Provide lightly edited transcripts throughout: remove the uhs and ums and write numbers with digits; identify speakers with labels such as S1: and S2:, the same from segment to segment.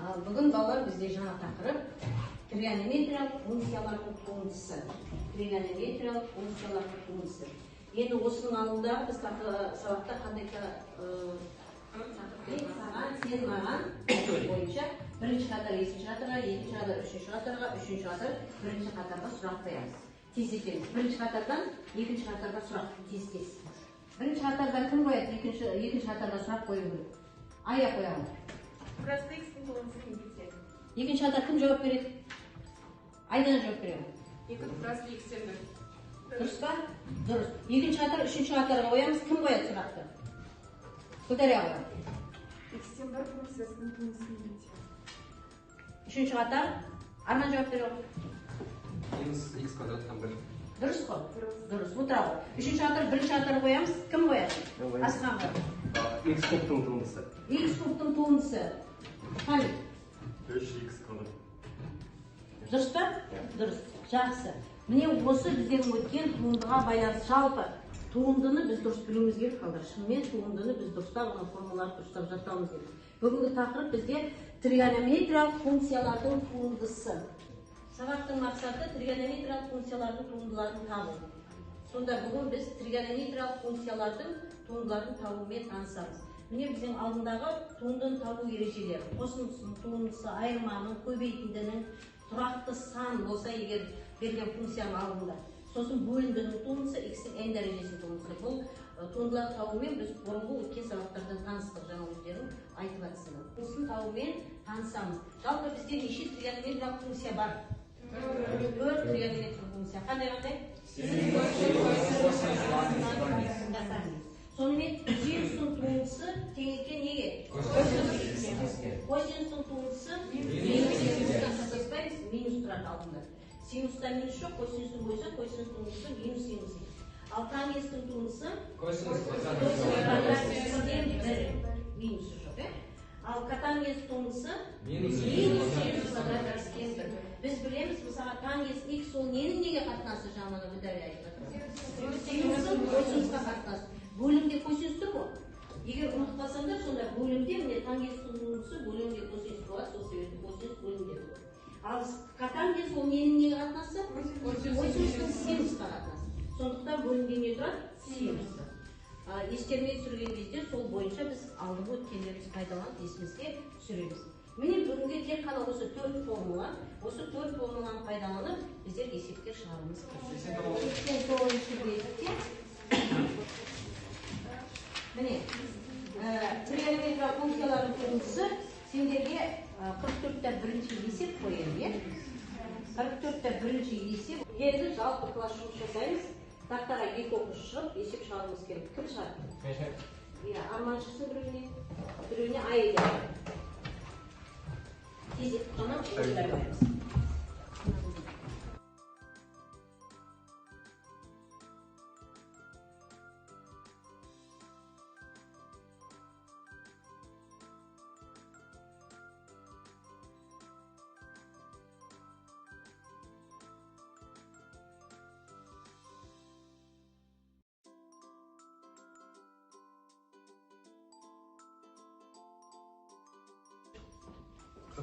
S1: Бүгін балалар бізде жаңа тақырып тригонометриялық функциялардың туындысы. Тригонометриялық функциялардың туындысы. Енді осының алдында біз сабақта қандай саған, сен маған бойынша бірінші қатар екінші қатарға, екінші қатар үшінші қатарға, үшінші қатар бірінші қатарға сұрақ қоямыз. Тез-тез. Бірінші қатардан екінші қатарға сұрақ тез-тез. Бірінші қатардан кім қояды? Екінші қатарға сұрақ қою керек. Ая қоямыз.
S2: Простых символов не
S1: Екінші қатар кім жауап береді? Айдан жауап береді.
S2: Екі простых символ.
S1: Дұрыс па? Дұрыс. Екінші қатар, үшінші қатарға қоямыз. Кім қояды сұрақты? Күлдәрия қояды.
S2: X'тен бір функциясының туындысын біледі.
S1: Үшінші қатар Арман жауап береді.
S3: X квадраттан бір.
S1: Дұрыс қой? Дұрыс. Отыра. Үшінші қатар, бірінші қатарға қоямыз. Кім қояды? Асхан қояды.
S3: X кубтың туындысы.
S1: X кубтың туындысы. Қане?
S3: 3x квадрат.
S1: Дұрыс па? Дұрыс. Жақсы. Міне осы бізден өткен туындыға байланысты жалпы туындыны біз дұрыс білуіміз керек қалдар. Шынымен туындыны біз дұрыстап, оны формулаларды дұрыстап жаттауымыз керек. Бүгінгі тақырып бізде тригонометриялық функциялардың туындысы. Сабақтың мақсаты тригонометриялық функциялардың туындыларын табу. Сонда бүгін біз тригонометриялық функциялардың туындыларын табумен танысамыз. Міне біздің алдындағы туындыны табу ережелері. Қосындысының туындысы, айырманың, көбейтіндінің, тұрақты сан болса егер берген функцияның алдында. Сосын бөліндінің туындысы, x-тің n дәрежесінің туындысы. Бұл туындыларды табумен біз бұрынғы өткен сабақтардан таныстық, жаңа өздерің айтып жатсыңдар. Осыны табумен танысамыз. Жалпы бізде неше тригонометриялық функция бар? 4 тригонометриялық функция. Қандай? Сонымен синустың туындысы тең екен неге? Косинустың туындысы минустан жасаспаймыз, минус тұрады алдында. Синуста минус жоқ, косинустың бойса, косинус туындысы минус синус. Ал таненстің туындысы минусы жоқ, ал катаненс туындысы минус синус квадрат кескен бір. Біз білеміз, мысалға таненс x ол ненің неге қатынасы жағынан Күлдәрия айтып. Синустың косинусқа қатынасы. Бөлімде косинус тұр ғой. Егер ұмытпасаңдар, сонда бөлімде міне тангенстің туындысы бөлімде косинус болады, сол себепті косинус бөлімде болады. Ал катангенс ол ненің неге қатынасы? Косинустың синусқа қатынасы. Сондықтан бөлімде не тұрады? Синус. Естеріне түсірген кезде сол бойынша біз алдыңғы өткендеріміз пайдаланып есімізге түсіреміз. Міне бүгінге тек қана осы 4 формула, осы 4 формуланы пайдаланып біздер есепке шығаруымыз керек. 89-шы бетте міне тригонометриялық функциялардың туындысы сендерге 44-те бірінші есеп қойылды. 44-те бірінші есеп. Енді жалпы класс жұмыс жасаймыз. Тақтаға 2 оқушы шығып есеп шығаруымыз керек. Кім шығады? Арман шықсын біреуіне Айда. Тез қана ойлар қоямыз.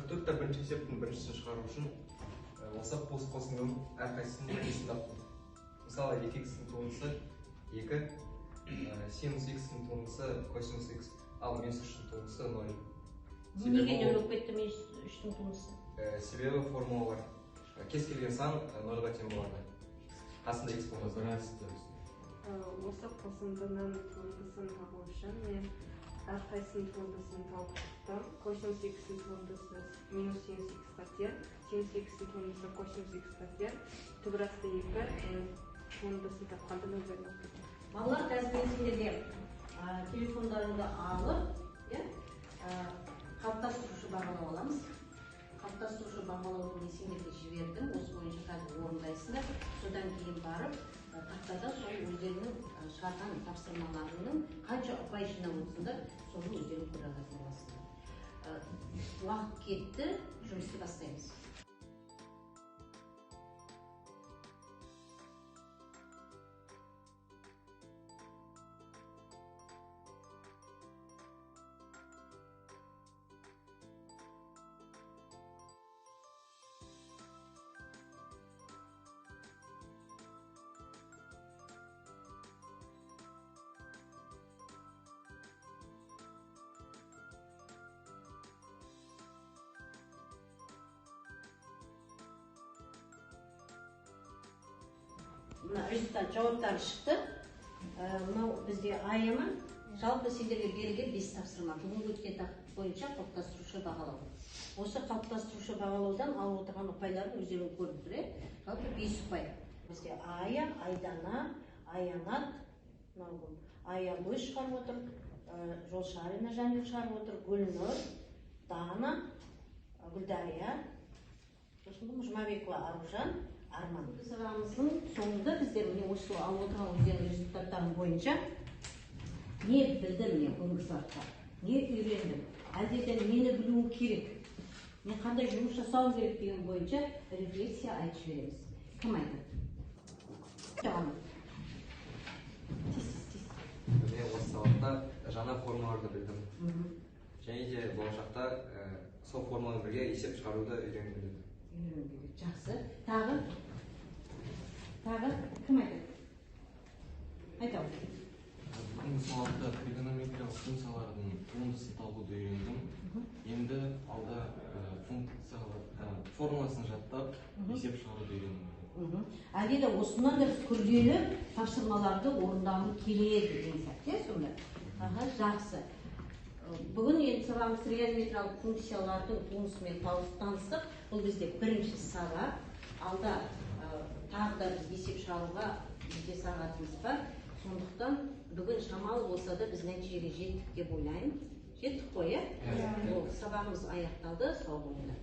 S3: Төртте бірінші есептің біріншісін шығару үшін осы қосындының әрқайсысының несін таптым. Мысалы 2x-тің туындысы 2, синус x-тің туындысы косинус x, ал минус 3-тің туындысы 0.
S1: Неге нөл болып кетті минус 3-тің туындысы?
S3: Себебі формула бар. Кез келген сан 0-ға тең болады. Қасында x болады.
S2: Осы қосындының туындысын табу үшін мен әрқайсының туындысын тауып косинус x-тің туындысы минус синус x-қа тең, синус x-тің туындысы косинус x-қа тең, түбірасты 2 туындысын тапқанда нөлдер болып кетеді.
S1: Балалар, қазір мен сендерге телефондарыңды алып, қалыптастырушы бағалау аламыз. Қалыптастырушы бағалауды сендерге жібердім, осы бойынша қазір орындайсыңдар. Содан кейін барып, тақтада сол өздерінің шығарған тапсырмаларының қанша ұпай жинап отырсыңдар, соны өздерің көре алатын боласыңдар. Уақыт кетті, жұмысты бастаймыз. мына результат жауаптары шықты. Мынау бізде аяма. Жалпы сендерге берілген 5 тапсырма. Бүгінгі өткен тақырып бойынша қалыптастырушы бағалау. Осы қалыптастырушы бағалаудан алып отырған ұпайлардың өздерің көріп тұр. Жалпы 5 ұпай. Бізде Ая, Айдана, Аянат, Аягөз шығарып отыр, Жолшарина Жәнел шығарып отыр, Гүлнұр, Дана, Гүлдария, сосын Жұмабекова Аружан, Арман. Сабағымыздың соңында біздер міне осы алып отырған өздерінің результаттарының бойынша не білдім мен бүгінгі сабақта, не үйрендім, әлде нені білуім керек, мен қандай жұмыс жасауым керек деген бойынша рефлексия айтып жібереміз. Кім айтады? Жағаны.
S3: Мен осы сабақта жаңа формулаларды білдім. Және де болашақта сол формуламен бірге есеп шығаруды үйренгім келеді.
S1: Жақсы. Тағы кім айтады? Айтады.
S4: Бүгінгі сабақта тригонометриялық функциялардың туындысын табуды үйрендім. Енді алда формуласын жаттап, есеп шығаруды үйрендім.
S1: Әлде де осынан да күрделі тапсырмаларды орындағым келеді деген сияқты, сонда. Жақсы. Бүгін енді сабағымыз тригонометриялық функциялардың туындысымен таныстық. Бұл бізде бірінші сабақ. Алда тағы да біз есеп шығаруға бізде сағатымыз бар. Сондықтан бүгін шамалы болса да біз нәтижеге жеттік деп ойлаймын. Жеттік қой, иә? Сабағымыз аяқталды. Сау болыңдар.